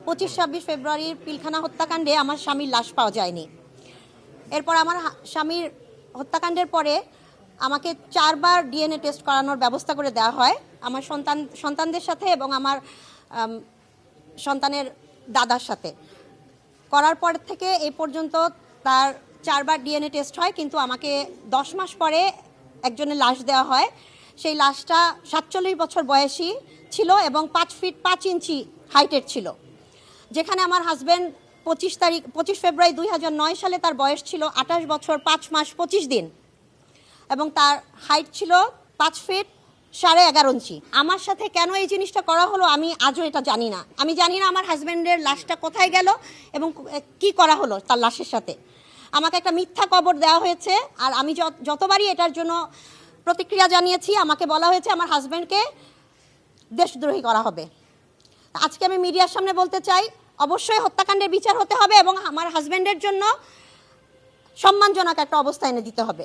25-26 ফেব্রুয়ারির পিলখানা হত্যাকাণ্ডে আমার স্বামীর লাশ পাওয়া যায়নি। এরপর আমার স্বামীর হত্যাকাণ্ডের পরে আমাকে 4 বার ডিএনএ টেস্ট করানোর ব্যবস্থা করে দেওয়া হয় আমার সন্তানদের সাথে এবং আমার সন্তানের দাদার সাথে। করার পর থেকে এই পর্যন্ত তার 4 বার ডিএনএ টেস্ট হয়, কিন্তু আমাকে 10 মাস পরে একজনের লাশ দেওয়া হয়। সেই লাশটা 47 বছর বয়সী ছিল এবং 5 ফিট 5 ইঞ্চি হাইটের ছিল। যেখানে আমার হাজব্যান্ড 25 ফেব্রুয়ারি 2009 সালে তার বয়স ছিল 28 বছর 5 মাস 25 দিন এবং তার হাইট ছিল 5 ফিট 11.5 ইঞ্চি। আমার সাথে কেন এই জিনিসটা করা হলো আমি আজও এটা জানি না। আমি জানি না আমার হাজব্যান্ডের লাশটা কোথায় গেল এবং কি করা হলো তার লাশের সাথে। আমাকে একটা মিথ্যা কবর দেওয়া হয়েছে, আর আমি যতবারই এটার জন্য প্রতিক্রিয়া জানিয়েছি আমাকে বলা হয়েছে আমার হাজব্যান্ডকে দেশদ্রোহী করা হবে। আজকে আমি মিডিয়ার সামনে বলতে চাই, অবশ্যই হত্যাকাণ্ডের বিচার হতে হবে এবং আমার হাজব্যান্ডের জন্য সম্মানজনক একটা অবস্থা এনে দিতে হবে।